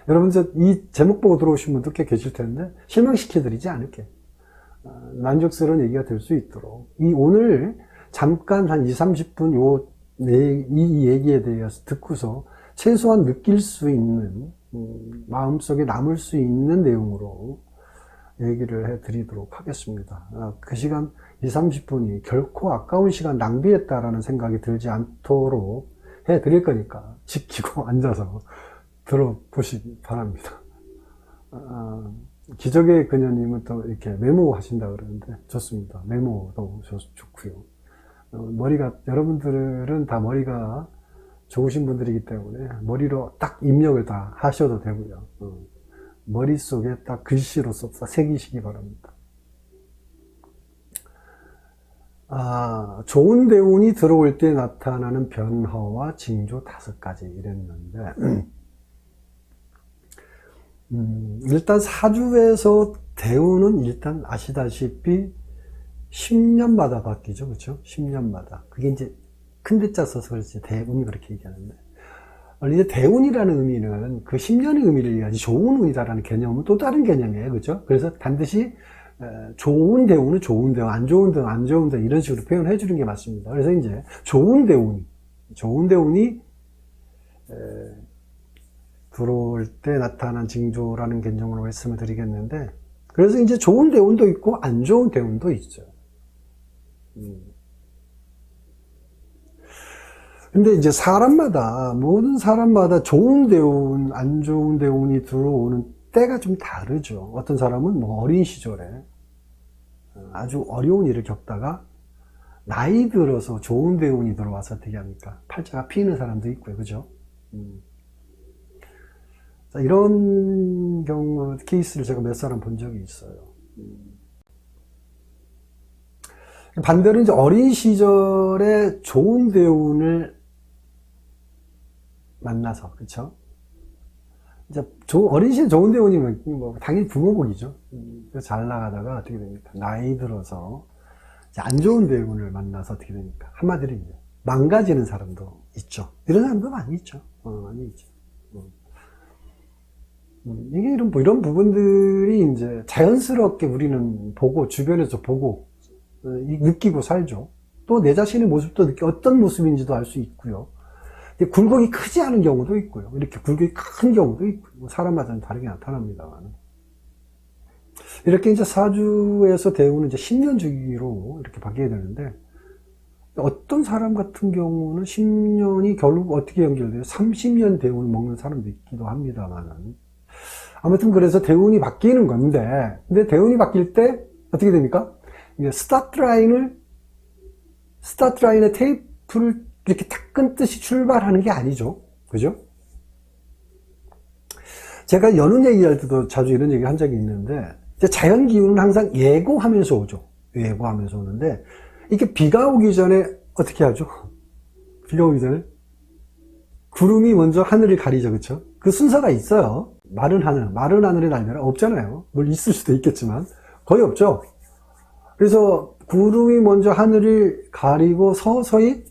여러분, 이 제목 보고 들어오신 분도 꽤 계실 텐데, 실망시켜드리지 않을게요. 만족스러운 얘기가 될 수 있도록. 오늘 잠깐 한 20-30분 이 얘기에 대해서 듣고서 최소한 느낄 수 있는, 마음속에 남을 수 있는 내용으로 얘기를 해 드리도록 하겠습니다. 그 시간 20-30분이 결코 아까운 시간 낭비했다라는 생각이 들지 않도록 해 드릴 거니까 지키고 앉아서 들어보시기 바랍니다. 기적의 그녀님은 또 이렇게 메모하신다 그러는데 좋습니다. 메모도 좋고요. 여러분들은 다 머리가 좋으신 분들이기 때문에 머리로 딱 입력을 다 하셔도 되고요. 머릿속에 딱 글씨로 써서 새기시기 바랍니다. 좋은 대운이 들어올 때 나타나는 변화와 징조 5가지 이랬는데, 일단 사주에서 대운은 일단 아시다시피 10년마다 바뀌죠. 그렇죠? 10년마다. 그게 이제 큰 데짜 써서 그렇지 대운이 그렇게 얘기하는데, 원래 대운이라는 의미는 그 10년의 의미를 얘기하지 좋은 운이다라는 개념은 또 다른 개념이에요. 그렇죠? 그래서 반드시 좋은 대운은 좋은 대운, 안 좋은 대운, 안 좋은 대운 이런 식으로 표현해 주는 게 맞습니다. 그래서 이제 좋은 대운이 들어올 때 나타난 징조라는 개념으로 말씀을 드리겠는데, 그래서 이제 좋은 대운도 있고 안 좋은 대운도 있죠. 근데 이제 모든 사람마다 좋은 대운, 안 좋은 대운이 들어오는 때가 좀 다르죠. 어떤 사람은 어린 시절에 아주 어려운 일을 겪다가 나이 들어서 좋은 대운이 들어와서 어떻게 합니까? 팔자가 피는 사람도 있고요. 그죠? 자, 이런 케이스를 제가 몇 사람 본 적이 있어요. 반대로 이제 어린 시절에 좋은 대운을 만나서, 그쵸? 이제 어린 시절에 좋은 대운이면 당연히 부모 복이죠. 잘 나가다가 어떻게 됩니까? 나이 들어서 이제 안 좋은 대운을 만나서 어떻게 됩니까? 한마디로 이제 망가지는 사람도 있죠. 이런 사람도 많이 있죠. 많이 있죠. 이게 이런 부분들이 이제 자연스럽게 우리는 주변에서 보고, 느끼고 살죠. 또 내 자신의 모습도 어떤 모습인지도 알 수 있고요. 굴곡이 크지 않은 경우도 있고요. 이렇게 굴곡이 큰 경우도 있고요. 사람마다는 다르게 나타납니다만. 이렇게 이제 사주에서 대운은 이제 10년 주기로 이렇게 바뀌게 되는데, 어떤 사람 같은 경우는 10년이 결국 어떻게 연결돼요? 30년 대운을 먹는 사람도 있기도 합니다만. 아무튼 그래서 대운이 바뀌는 건데, 근데 대운이 바뀔 때 어떻게 됩니까? 이제 스타트 라인에 테이프를 이렇게 탁 끊듯이 출발하는 게 아니죠. 그죠? 제가 여는 얘기할 때도 자주 이런 얘기 한 적이 있는데, 자연 기운은 항상 예고하면서 오죠. 예고하면서 오는데, 이게 비가 오기 전에 어떻게 하죠? 비가 오기 전에 구름이 먼저 하늘을 가리죠. 그쵸? 그 순서가 있어요. 마른 하늘의 날벼락 없잖아요. 물론 있을 수도 있겠지만 거의 없죠. 그래서 구름이 먼저 하늘을 가리고 서서히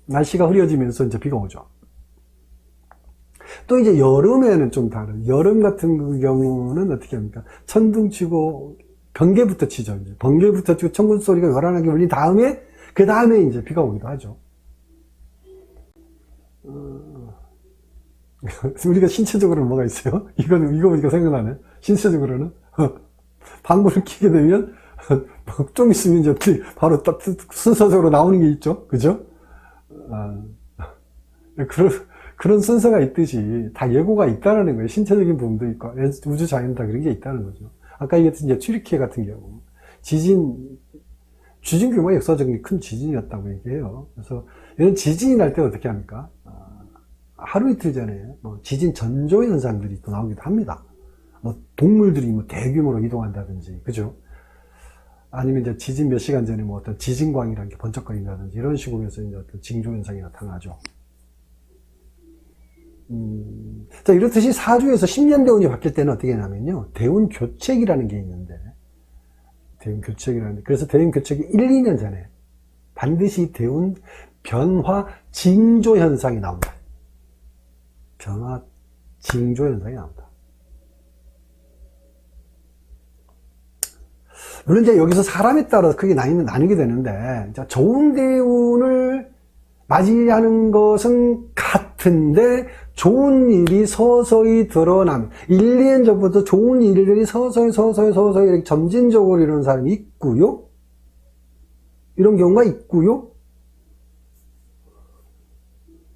날씨가 흐려지면서 이제 비가 오죠. 또 이제 여름에는 좀 다른, 여름 같은 경우는 어떻게 합니까? 천둥치고 번개부터 치죠. 이제 번개부터 치고 천군 소리가 요란하게 울린 다음에, 그 다음에 이제 비가 오기도 하죠. 우리가 신체적으로는 뭐가 있어요? 이거 보니까 생각나네. 신체적으로는 방구를 끼게 되면 좀 있으면 이제 바로 딱 순서적으로 나오는 게 있죠. 그죠? 그런 순서가 있듯이 다 예고가 있다는 거예요. 신체적인 부분도 있고 우주 자연 다 그런 게 있다는 거죠. 아까 얘기했던 이제 튀르키예 같은 경우 지진 규모가 역사적인 큰 지진이었다고 얘기해요. 그래서 이런 지진이 날 때 어떻게 합니까? 하루 이틀 전에 지진 전조 현상들이 또 나오기도 합니다. 동물들이 대규모로 이동한다든지, 그죠? 아니면 이제 지진 몇 시간 전에 어떤 지진광이라는 게 번쩍거린다든지 이런 식으로 해서 이제 어떤 징조 현상이 나타나죠. 자, 이렇듯이 사주에서 10년 대운이 바뀔 때는 어떻게 하냐면요. 대운 교책이라는 게 있는데, 그래서 대운 교책이 1, 2년 전에 반드시 대운 변화 징조 현상이 나온다. 변화 징조 현상이 나온다. 물론 이제 여기서 사람에 따라서 크게 나뉘게 되는데, 좋은 대운을 맞이하는 것은 같은데, 좋은 일이 서서히 드러나면, 1, 2년 전부터 좋은 일들이 서서히 이렇게 점진적으로 이러는 사람이 있고요. 이런 경우가 있고요.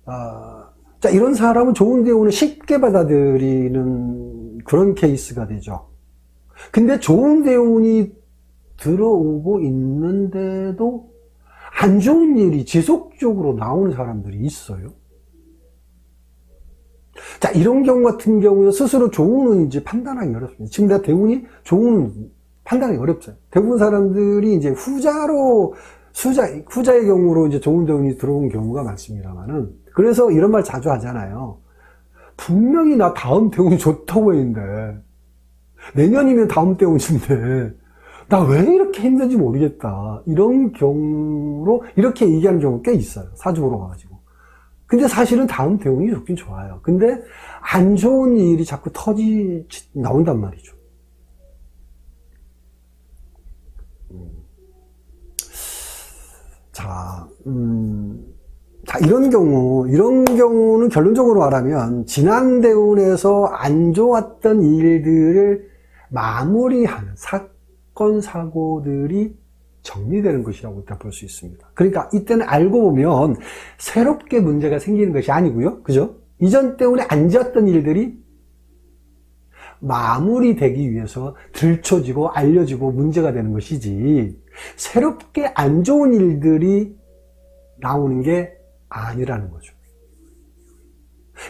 자, 이런 사람은 좋은 대운을 쉽게 받아들이는 그런 케이스가 되죠. 근데 좋은 대운이 들어오고 있는데도 안 좋은 일이 지속적으로 나오는 사람들이 있어요. 자, 이런 경우 같은 경우에 스스로 좋은 운인지 판단하기 어렵습니다. 지금 내가 대운이 좋은 판단하기 어렵어요. 대부분 사람들이 이제 후자의 경우로 이제 좋은 대운이 들어온 경우가 많습니다만은, 그래서 이런 말 자주 하잖아요. 분명히 나 다음 대운이 좋다고 했는데, 내년이면 다음 대운인데, 나 왜 이렇게 힘든지 모르겠다. 이런 경우로 이렇게 얘기하는 경우가 꽤 있어요. 사주 보러 가가지고. 근데 사실은 다음 대운이 좋긴 좋아요. 근데 안 좋은 일이 자꾸 나온단 말이죠. 자, 이런 경우는 결론적으로 말하면, 지난 대운에서 안 좋았던 일들을 마무리하는 사건, 사고들이 정리되는 것이라고 일단 볼 수 있습니다. 그러니까 이때는 알고 보면 새롭게 문제가 생기는 것이 아니고요. 그죠? 이전 때문에 안 좋았던 일들이 마무리되기 위해서 들춰지고 알려지고 문제가 되는 것이지, 새롭게 안 좋은 일들이 나오는 게 아니라는 거죠.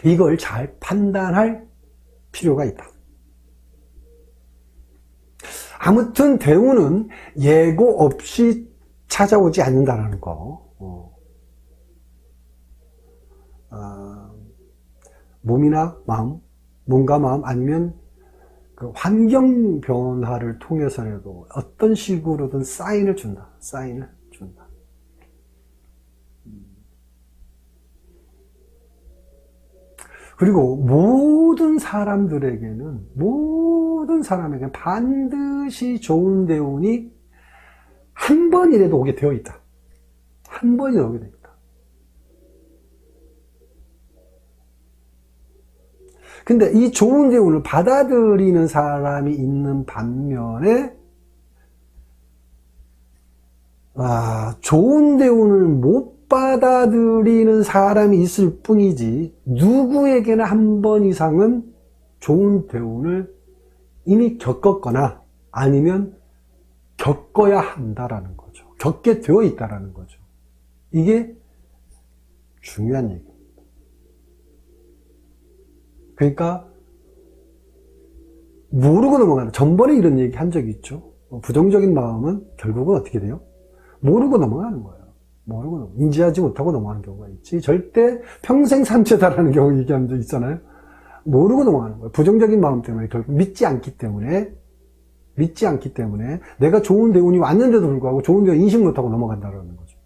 이걸 잘 판단할 필요가 있다. 아무튼 대운은 예고 없이 찾아오지 않는다는 거. 몸이나 마음, 몸과 마음, 아니면 그 환경 변화를 통해서라도 어떤 식으로든 사인을 준다. 그리고 모든 사람에게는 반드시 좋은 대운이 한 번이라도 오게 되어 있다. 한 번이라도 오게 되어 있다. 근데 이 좋은 대운을 받아들이는 사람이 있는 반면에, 좋은 대운을 못 받아들이는 사람이 있을 뿐이지, 누구에게나 한 번 이상은 좋은 대운을 이미 겪었거나 아니면 겪어야 한다라는 거죠. 겪게 되어 있다라는 거죠. 이게 중요한 얘기입니다. 그러니까 모르고 넘어가는, 전번에 이런 얘기 한 적이 있죠. 부정적인 마음은 결국은 어떻게 돼요? 모르고 넘어가는 거예요. 인지하지 못하고 넘어가는 경우가 있지, 절대 평생 산채다라는 경우 얘기한 적 있잖아요. 모르고 넘어가는 거예요. 부정적인 마음 때문에, 결국 믿지 않기 때문에 내가 좋은 대운이 왔는데도 불구하고 좋은 대운 인식 못하고 넘어간다는 거죠.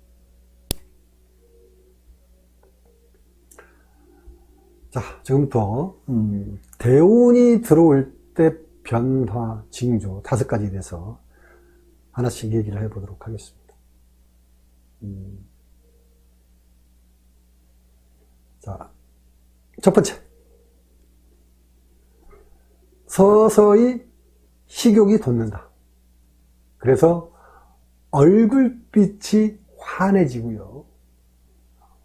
자, 지금부터 대운이 들어올 때 변화, 징조 5가지에 대해서 하나씩 얘기를 해보도록 하겠습니다. 자, 첫 번째, 서서히 식욕이 돋는다. 그래서 얼굴빛이 환해지고요,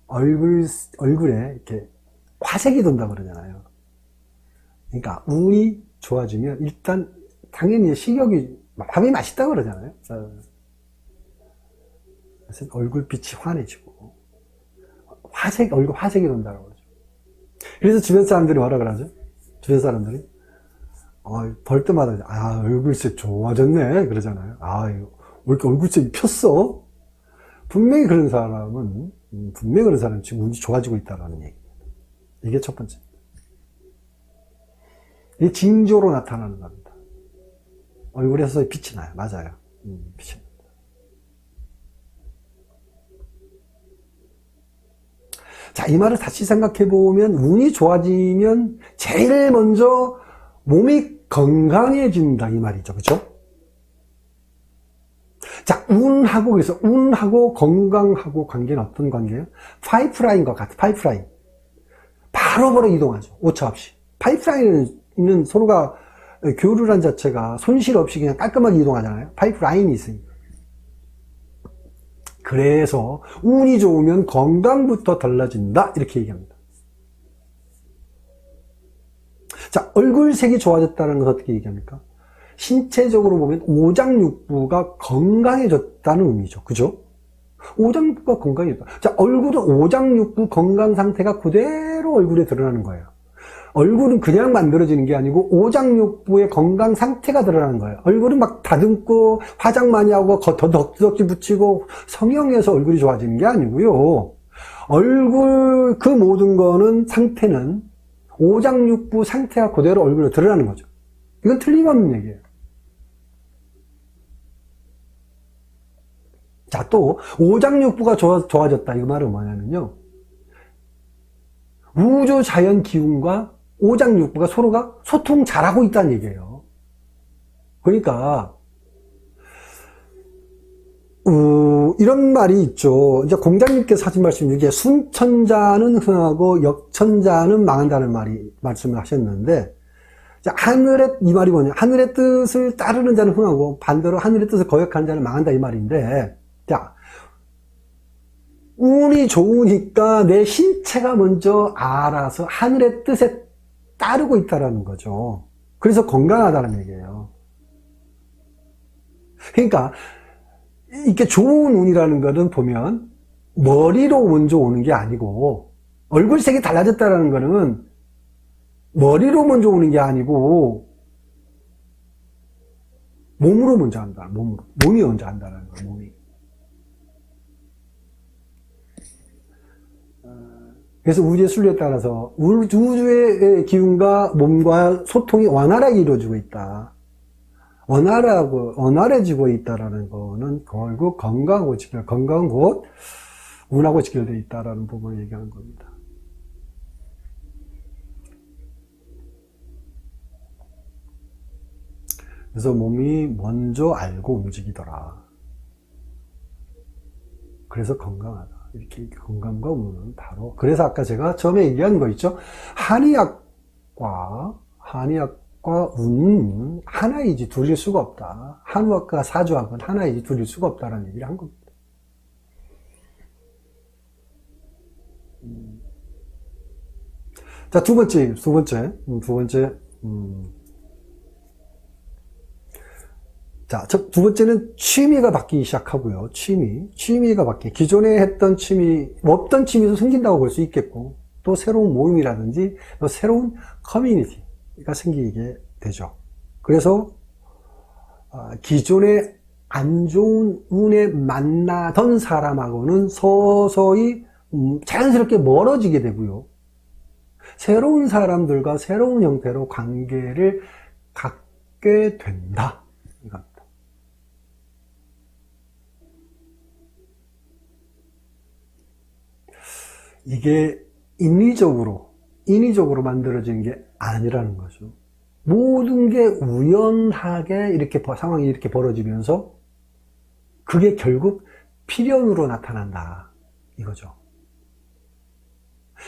얼굴에 이렇게 화색이 돈다 그러잖아요. 그러니까 운이 좋아지면 일단 당연히 식욕이, 밥이 맛있다 그러잖아요. 그래서 얼굴빛이 환해지고 얼굴 화색이 돈다고 그러죠. 그래서 주변 사람들이 뭐라 그러죠? 주변 사람들이 볼 때마다 얼굴색 좋아졌네 그러잖아요. 왜 이렇게 얼굴색이 폈어? 분명히 그런 사람은 지금 운이 좋아지고 있다는 얘기입니다. 이게 첫 번째. 이게 징조로 나타나는 겁니다. 얼굴에서 빛이 나요. 맞아요. 빛이 납니다. 자, 이 말을 다시 생각해 보면 운이 좋아지면 제일 먼저 몸이 건강해진다 이 말이죠. 그렇죠? 자, 운하고 그래서 운하고 건강하고 관계는 어떤 관계예요? 파이프라인과 같아. 파이프라인. 바로바로 이동하죠. 오차 없이. 파이프라인은 서로가 교류란 자체가 손실 없이 그냥 깔끔하게 이동하잖아요. 파이프라인이 있으니까. 그래서 운이 좋으면 건강부터 달라진다 이렇게 얘기합니다. 자, 얼굴색이 좋아졌다는 것은 어떻게 얘기합니까? 신체적으로 보면 오장육부가 건강해졌다는 의미죠. 그죠? 오장육부가 건강해졌다. 자, 얼굴은 오장육부 건강 상태가 그대로 얼굴에 드러나는 거예요. 얼굴은 그냥 만들어지는 게 아니고 오장육부의 건강 상태가 드러나는 거예요. 얼굴은 막 다듬고 화장 많이 하고 덕지덕지 붙이고 성형해서 얼굴이 좋아지는 게 아니고요. 얼굴 그 모든 거는 상태는 오장육부 상태가 그대로 얼굴에 드러나는 거죠. 이건 틀림없는 얘기예요. 자, 또 오장육부가 좋아졌다 이 말은 뭐냐면요, 우주 자연 기운과 오장육부가 서로가 소통 잘하고 있다는 얘기예요. 그러니까 이런 말이 있죠. 이제 공자님께서 하신 말씀 중에 순천자는 흥하고 역천자는 망한다는 말씀을 하셨는데, 자, 이 말이 뭐냐? 하늘의 뜻을 따르는 자는 흥하고 반대로 하늘의 뜻을 거역하는 자는 망한다 이 말인데, 자, 운이 좋으니까 내 신체가 먼저 알아서 하늘의 뜻에 따르고 있다는 거죠. 그래서 건강하다는 얘기예요. 그러니까 이렇게 좋은 운이라는 거는 보면 머리로 먼저 오는 게 아니고, 얼굴색이 달라졌다는 거는 머리로 먼저 오는 게 아니고 몸으로 먼저 한다. 몸이 먼저 한다는 거예요. 몸이. 그래서 우주의 순리에 따라서 우주의 기운과 몸과 소통이 원활하게 이루어지고 있다. 원활해지고 있다라는 거는 결국 건강한 곧 운하고 직결되어 있다라는 부분을 얘기하는 겁니다. 그래서 몸이 먼저 알고 움직이더라. 그래서 건강하다. 이렇게 건강과 운은 바로, 그래서 아까 제가 처음에 얘기한 거 있죠. 한의학과 운은 하나이지 둘일 수가 없다. 한의학과 사주학은 하나이지 둘일 수가 없다라는 얘기를 한 겁니다. 자, 두 번째. 자, 두 번째는 취미가 바뀌기 시작하고요. 취미가 바뀌기. 기존에 했던 없던 취미도 생긴다고 볼 수 있겠고, 또 새로운 모임이라든지, 또 새로운 커뮤니티가 생기게 되죠. 그래서, 기존에 안 좋은 운에 만나던 사람하고는 서서히 자연스럽게 멀어지게 되고요. 새로운 사람들과 새로운 형태로 관계를 갖게 된다. 이겁니다. 이게 인위적으로 만들어진 게 아니라는 거죠. 모든 게 우연하게 상황이 이렇게 벌어지면서 그게 결국 필연으로 나타난다. 이거죠.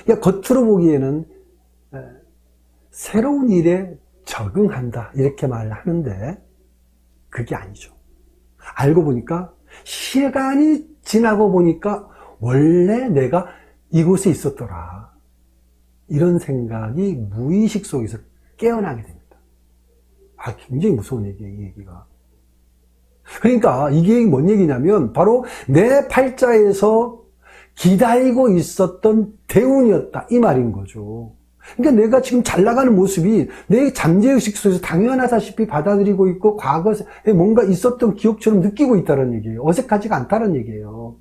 그러니까 겉으로 보기에는 새로운 일에 적응한다. 이렇게 말하는데 그게 아니죠. 알고 보니까 시간이 지나고 보니까 원래 내가 이곳에 있었더라. 이런 생각이 무의식 속에서 깨어나게 됩니다. 굉장히 무서운 얘기예요, 이 얘기가. 그러니까 이게 뭔 얘기냐면 바로 내 팔자에서 기다리고 있었던 대운이었다. 이 말인 거죠. 그러니까 내가 지금 잘 나가는 모습이 내 잠재의식 속에서 당연하다시피 받아들이고 있고 과거에 뭔가 있었던 기억처럼 느끼고 있다는 얘기예요. 어색하지가 않다는 얘기예요.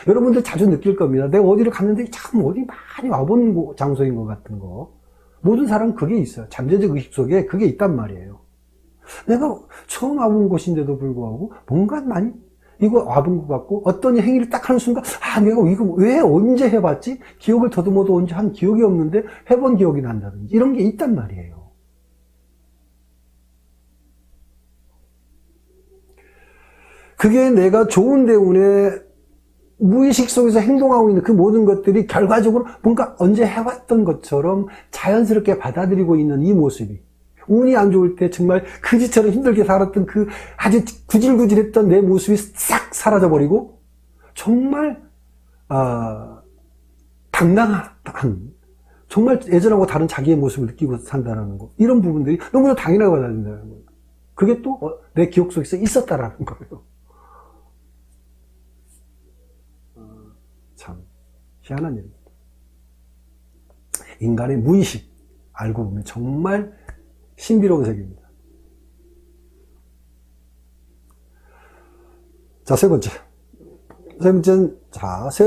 여러분들 자주 느낄 겁니다. 내가 어디를 갔는데 참 어디 많이 와본 장소인 것 같은 거. 모든 사람은 그게 있어요. 잠재적 의식 속에 그게 있단 말이에요. 내가 처음 와본 곳인데도 불구하고 뭔가 많이 이거 와본 것 같고, 어떤 행위를 딱 하는 순간, 아, 내가 이거 왜 언제 해봤지? 기억을 더듬어도 언제 한 기억이 없는데 해본 기억이 난다든지, 이런 게 있단 말이에요. 그게 내가 좋은 대운에 무의식 속에서 행동하고 있는 그 모든 것들이 결과적으로 뭔가 언제 해왔던 것처럼 자연스럽게 받아들이고 있는 이 모습이, 운이 안 좋을 때 정말 그지처럼 힘들게 살았던 그 아주 구질구질했던 내 모습이 싹 사라져버리고 정말 당당한, 정말 예전하고 다른 자기의 모습을 느끼고 산다는 거, 이런 부분들이 너무나 당연하게 받아들인다는 거예요. 그게 또 내 기억 속에서 있었다라는 거예요. 참 희한한 일입니다. 인간의 무의식, 알고 보면 정말 신비로운 세계입니다. 자, 세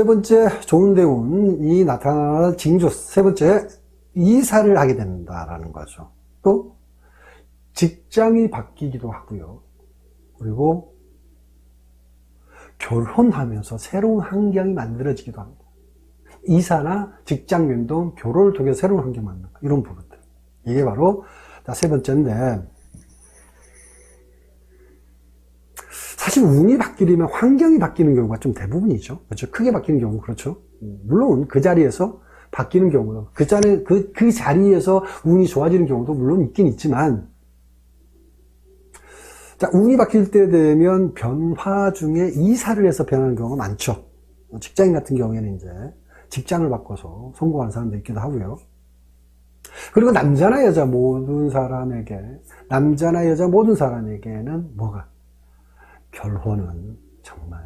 번째 좋은 대운이 나타나는 징조, 세 번째, 이사를 하게 된다라는 거죠. 또 직장이 바뀌기도 하고요. 그리고 결혼하면서 새로운 환경이 만들어지기도 합니다. 이사나 직장 변동, 결혼을 통해 새로운 환경을 만드는 이런 부분들. 이게 바로 세 번째인데, 사실 운이 바뀌려면 환경이 바뀌는 경우가 좀 대부분이죠. 그렇죠? 크게 바뀌는 경우, 그렇죠? 물론 그 자리에서 바뀌는 경우도, 그 자리에서 운이 좋아지는 경우도 물론 있긴 있지만, 자, 운이 바뀔 때 되면 변화 중에 이사를 해서 변하는 경우가 많죠. 직장인 같은 경우에는 이제 직장을 바꿔서 성공하는 사람도 있기도 하고요. 그리고 남자나 여자 모든 사람에게는 뭐가? 결혼은 정말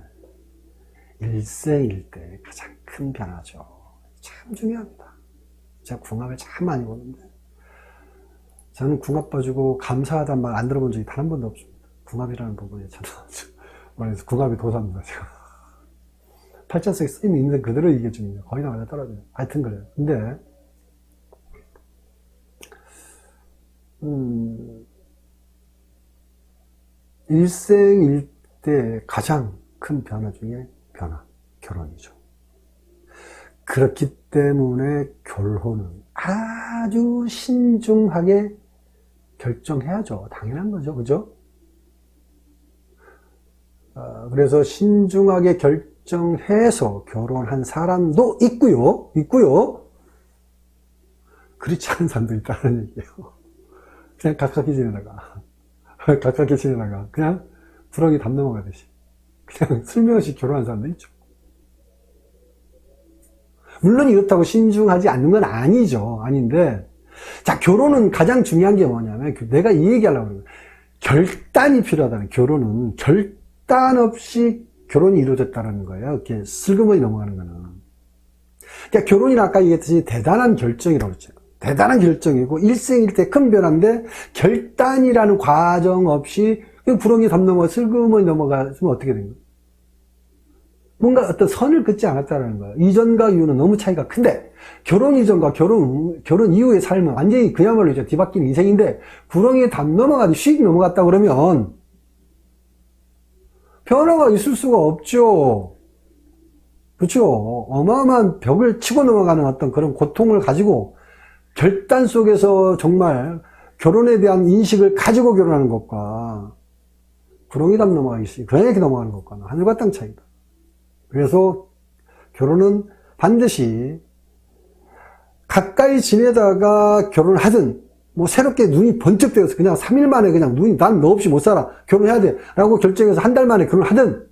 일생일대 가장 큰 변화죠. 참 중요합니다. 제가 궁합을 참 많이 보는데, 저는 궁합 봐주고 감사하다는 말 안 들어본 적이 단 한 번도 없습니다. 궁합이라는 부분에 저는 그래서 궁합이 도사입니다, 제가. 팔자 속에 쓰임 있는 그대로 얘기해줍니다. 거의 다 맞아 떨어져요. 하여튼 그래요. 근데 일생일대 가장 큰 변화 중에 결혼이죠. 그렇기 때문에 결혼은 아주 신중하게 결정해야죠. 당연한 거죠. 그죠? 그래서 신중하게 결정해서 결혼한 사람도 있고요. 그렇지 않은 사람도 있다는 얘기예요. 그냥 가깝게 지내다가 그냥 부렁이 담 넘어가듯이 그냥 슬며시 결혼한 사람도 있죠. 물론 이렇다고 신중하지 않는 건 아닌데, 자, 결혼은 가장 중요한 게 뭐냐면, 내가 이 얘기 하려고 그래요. 결단이 필요하다는, 결혼은 결단 없이 결혼이 이루어졌다는 거예요. 이렇게 슬그머니 넘어가는 거는. 그러니까 결혼이 아까 얘기했듯이 대단한 결정이라고 그랬죠. 대단한 결정이고 일생일대 큰 변화인데, 결단이라는 과정 없이 그냥 부렁이 담 넘어 슬그머니 넘어가면 어떻게 된 거예요? 뭔가 어떤 선을 긋지 않았다는 거예요. 이전과 이후는 너무 차이가 큰데, 결혼 이전과 결혼 이후의 삶은 완전히 그야말로 이제 뒤바뀐 인생인데, 구렁이에 담 넘어가듯이 휙 넘어갔다 그러면 변화가 있을 수가 없죠. 그렇죠? 어마어마한 벽을 치고 넘어가는 어떤 그런 고통을 가지고 결단 속에서 정말 결혼에 대한 인식을 가지고 결혼하는 것과 구렁이 담 넘어가듯이 그냥 이렇게 넘어가는 것과는 하늘과 땅 차이다. 그래서 결혼은 반드시 가까이 지내다가 결혼을 하든, 뭐 새롭게 눈이 번쩍 뜨여서 그냥 3일 만에 그냥 난 너 없이 못 살아, 결혼해야 돼 라고 결정해서 한 달 만에 결혼을 하든,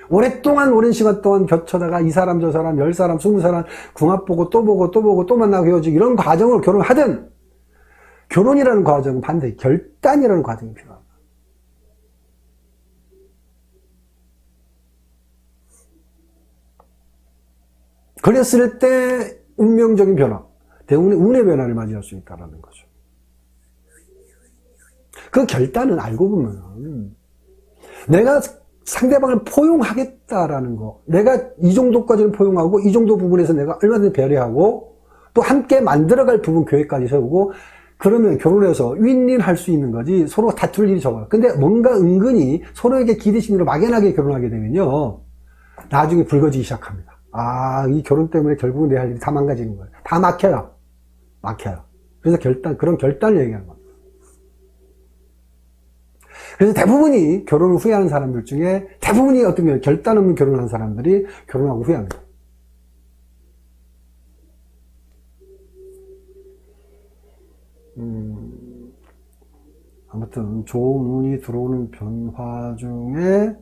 오랜 시간 동안 겹쳐다가 이 사람 저 사람 10사람 20사람 궁합 보고 또 만나고 헤어지고 이런 과정으로 결혼을 하든, 결혼이라는 과정은 반드시 결단이라는 과정이 필요합니다. 그랬을 때 운명적인 변화, 대운의 운의 변화를 맞이할 수 있다는 거죠. 그 결단은 알고 보면 내가 상대방을 포용하겠다라는 거, 내가 이 정도까지는 포용하고 이 정도 부분에서 내가 얼마든지 배려하고 또 함께 만들어갈 부분 계획까지 세우고 그러면 결혼해서 윈윈할 수 있는 거지 서로 다툴 일이 적어요. 근데 뭔가 은근히 서로에게 기대심으로 막연하게 결혼하게 되면요, 나중에 붉어지기 시작합니다. 아, 이 결혼 때문에 결국은 내 할 일이 다 망가지는 거예요. 다 막혀요. 막혀요. 그래서 그런 결단을 얘기하는 겁니다. 그래서 대부분이 결혼을 후회하는 사람들 중에 대부분이 어떤 결단 없는 결혼하는 사람들이 결혼하고 후회합니다. 아무튼 좋은 운이 들어오는 변화 중에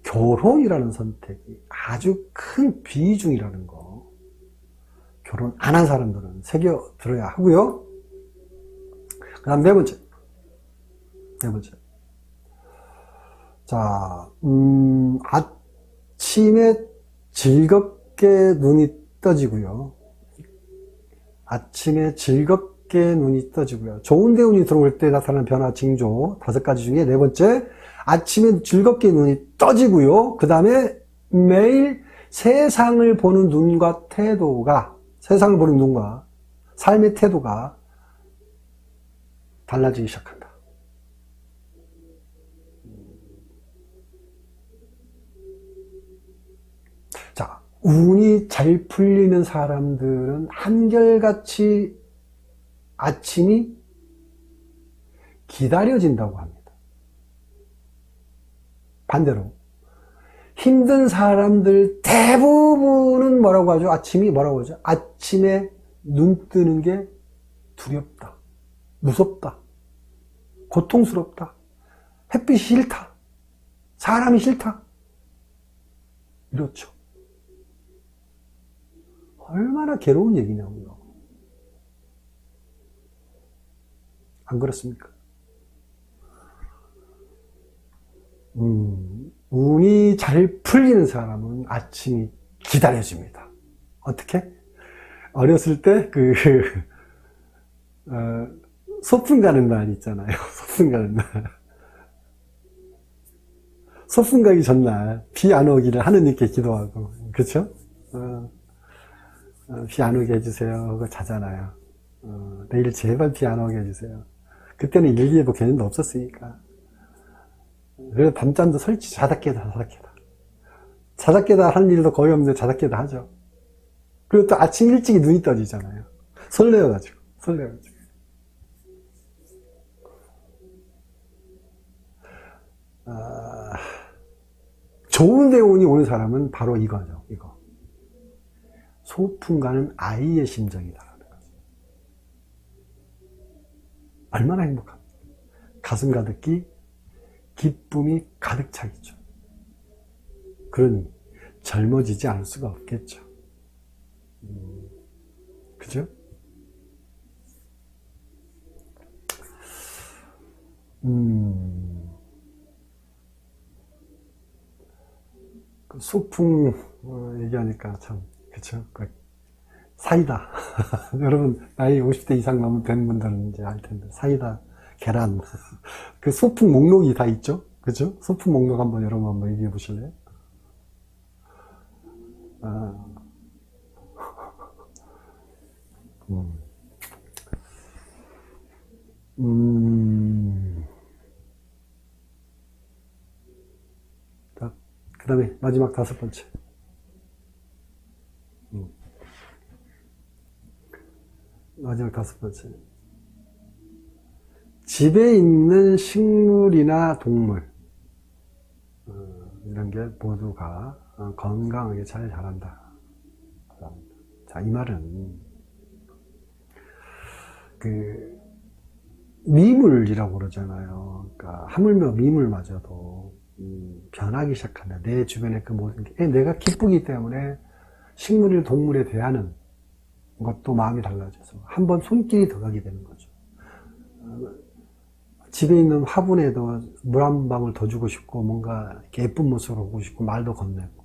결혼이라는 선택이 아주 큰 비중이라는 거, 결혼 안 한 사람들은 새겨 들어야 하고요. 그 다음 네 번째. 자, 아침에 즐겁게 눈이 떠지고요. 아침에 즐겁게 눈이 떠지고요. 좋은 대운이 들어올 때 나타나는 변화 징조 5가지 중에 네 번째, 아침에 즐겁게 눈이 떠지고요. 그 다음에 매일 세상을 보는 눈과 태도가, 세상을 보는 눈과 삶의 태도가 달라지기 시작한다. 자, 운이 잘 풀리는 사람들은 한결같이 아침이 기다려진다고 합니다. 반대로 힘든 사람들 대부분은 뭐라고 하죠? 아침이 뭐라고 하죠? 아침에 눈 뜨는 게 두렵다, 무섭다, 고통스럽다, 햇빛이 싫다, 사람이 싫다, 이렇죠. 얼마나 괴로운 얘기냐고요. 안 그렇습니까? 운이 잘 풀리는 사람은 아침이 기다려집니다. 어떻게? 어렸을 때 소풍 가는 날 있잖아요. 소풍 가는 날. 소풍 가기 전날 비 안 오기를 하느님께 기도하고, 그렇죠? 비 안 오게 해주세요 하고 자잖아요. 내일 제발 비 안 오게 해주세요. 그때는 일기예보 개념도 없었으니까. 그래서 밤잠도 설치 자다깨다 자다깨다 하는 일도 거의 없는데 자다깨다 하죠. 그리고 또 아침 일찍이 눈이 떠지잖아요. 설레어가지고. 좋은 대운이 오는 사람은 바로 이거죠. 이거. 소풍 가는 아이의 심정이다라는 거죠. 얼마나 행복합니까? 가슴 가득히 기쁨이 가득 차 있죠. 그러니 젊어지지 않을 수가 없겠죠. 그죠? 그 소풍 얘기하니까 참, 그쵸? 사이다. 여러분 나이 50대 이상 넘은 된 분들은 이제 알 텐데, 사이다, 계란, 그 소풍 목록이 다 있죠? 그죠? 소풍 목록 한번 여러분 한번 얘기해 보실래요? 자, 그 다음에 마지막 5번째. 마지막 5번째. 집에 있는 식물이나 동물, 이런 게 모두가 건강하게 잘 자란다. 자, 이 말은 미물이라고 그러잖아요. 그러니까 하물며 미물마저도 변하기 시작한다. 내 주변의 그 모든 게, 내가 기쁘기 때문에 식물이나 동물에 대하는 것도 마음이 달라져서 한번 손길이 더 가게 되는 거죠. 집에 있는 화분에도 물 한 방울 더 주고 싶고, 뭔가 이렇게 예쁜 모습으로 보고 싶고, 말도 건네고.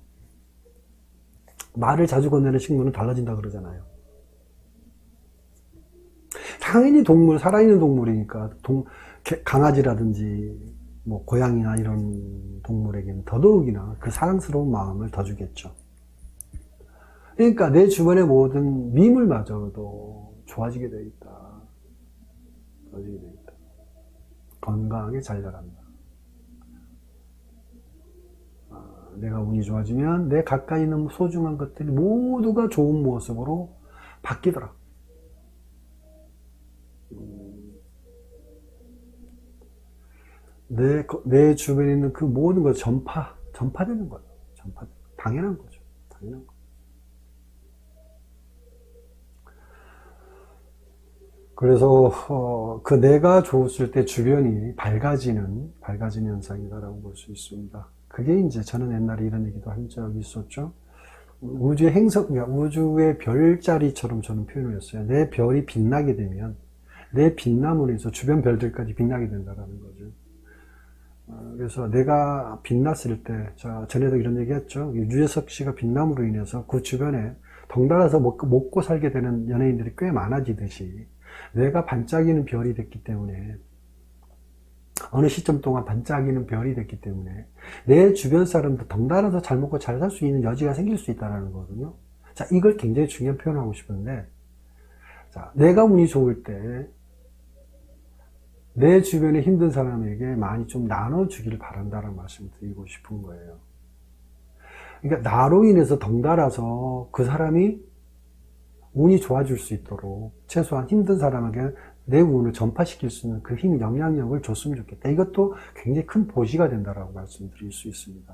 말을 자주 건네는 식물은 달라진다 그러잖아요. 당연히 동물, 살아있는 동물이니까, 강아지라든지, 뭐, 고양이나 이런 동물에게는 더더욱이나 그 사랑스러운 마음을 더 주겠죠. 그러니까 내 주변의 모든 미물마저도 좋아지게 되어 있다. 떨어지게 됩니다. 건강하게 잘 자란다. 내가 운이 좋아지면 내 가까이 있는 소중한 것들이 모두가 좋은 모습으로 바뀌더라. 내 주변에 있는 그 모든 것 전파되는 거예요. 당연한 거죠. 당연한 거. 그래서 그 내가 좋았을 때 주변이 밝아지는 현상이다라고 볼 수 있습니다. 그게 이제 저는 옛날에 이런 얘기도 한 적이 있었죠. 우주의 그러니까 우주의 별자리처럼 저는 표현을 했어요. 내 별이 빛나게 되면 내 빛남으로 해서 주변 별들까지 빛나게 된다는 거죠. 그래서 내가 빛났을 때, 전에도 이런 얘기 했죠. 유재석 씨가 빛남으로 인해서 그 주변에 덩달아서 먹고 살게 되는 연예인들이 꽤 많아지듯이 내가 반짝이는 별이 됐기 때문에, 어느 시점 동안 반짝이는 별이 됐기 때문에 내 주변 사람도 덩달아서 잘 먹고 잘 살 수 있는 여지가 생길 수 있다는 거거든요. 자, 이걸 굉장히 중요한 표현하고 싶은데, 자, 내가 운이 좋을 때 내 주변에 힘든 사람에게 많이 좀 나눠주기를 바란다는 말씀을 드리고 싶은 거예요. 그러니까 나로 인해서 덩달아서 그 사람이 운이 좋아질 수 있도록 최소한 힘든 사람에게 내 운을 전파시킬 수 있는 그 힘, 영향력을 줬으면 좋겠다. 이것도 굉장히 큰 보시가 된다라고 말씀드릴 수 있습니다.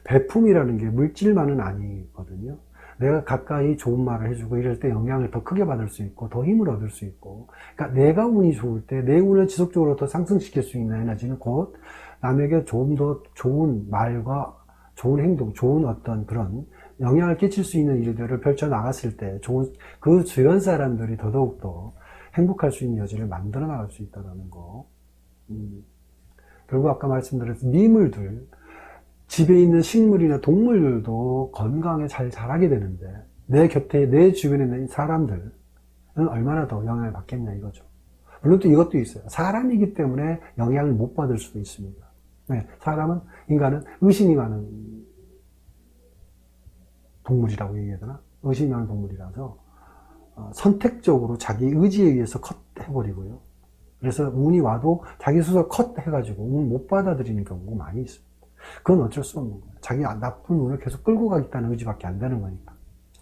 배품이라는 게 물질만은 아니거든요. 내가 가까이 좋은 말을 해주고 이럴 때 영향을 더 크게 받을 수 있고 더 힘을 얻을 수 있고, 그러니까 내가 운이 좋을 때 내 운을 지속적으로 더 상승시킬 수 있는 에너지는 곧 남에게 좀 더 좋은 말과 좋은 행동, 좋은 어떤 그런 영향을 끼칠 수 있는 일들을 펼쳐나갔을 때 그 주변 사람들이 더더욱더 행복할 수 있는 여지를 만들어 나갈 수 있다는 거. 결국 아까 말씀드렸던 미물들, 집에 있는 식물이나 동물들도 건강에 잘 자라게 되는데 내 곁에, 내 주변에 있는 사람들은 얼마나 더 영향을 받겠냐 이거죠. 물론 또 이것도 있어요. 사람이기 때문에 영향을 못 받을 수도 있습니다. 네, 인간은 의심이 많은 동물이라고 얘기해야 되나? 의심이 많은 동물이라서 선택적으로 자기 의지에 의해서 컷해버리고요. 그래서 운이 와도 자기 스스로 컷해가지고 운 못 받아들이는 경우가 많이 있어요. 그건 어쩔 수 없는 거예요. 자기 나쁜 운을 계속 끌고 가겠다는 의지밖에 안 되는 거니까.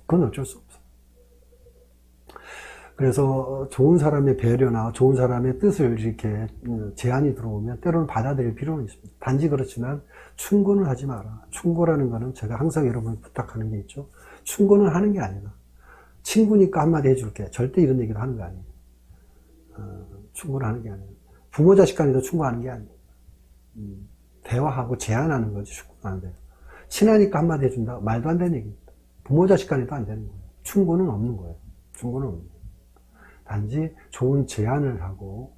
그건 어쩔 수 없어요. 그래서 좋은 사람의 배려나 좋은 사람의 뜻을 이렇게 제안이 들어오면 때로는 받아들일 필요는 있습니다. 단지 그렇지만 충고는 하지 마라. 충고라는 거는 제가 항상 여러분 부탁하는 게 있죠. 충고는 하는 게 아니라 친구니까 한마디 해줄게. 절대 이런 얘기를 하는 거 아니에요. 충고를 하는 게 아니에요. 부모 자식 간에도 충고하는 게 아니에요. 대화하고 제안하는 거지 충고는 안 돼요. 친하니까 한마디 해준다? 말도 안 되는 얘기입니다. 부모 자식 간에도 안 되는 거예요. 충고는 없는 거예요. 충고는 없는 거예요. 단지 좋은 제안을 하고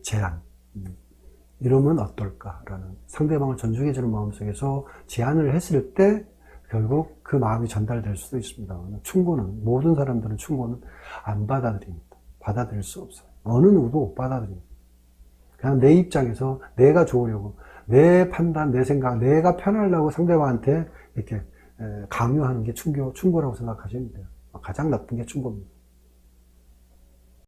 제안 이러면 어떨까라는 상대방을 존중해주는 마음속에서 제안을 했을 때 결국 그 마음이 전달될 수도 있습니다. 충고는, 모든 사람들은 충고는 안 받아들입니다. 받아들일 수 없어요. 어느 누구도 못 받아들입니다. 그냥 내 입장에서 내가 좋으려고, 내 판단, 내 생각, 내가 편하려고 상대방한테 이렇게 강요하는 게 충고라고 생각하시면 돼요. 가장 나쁜 게 충고입니다.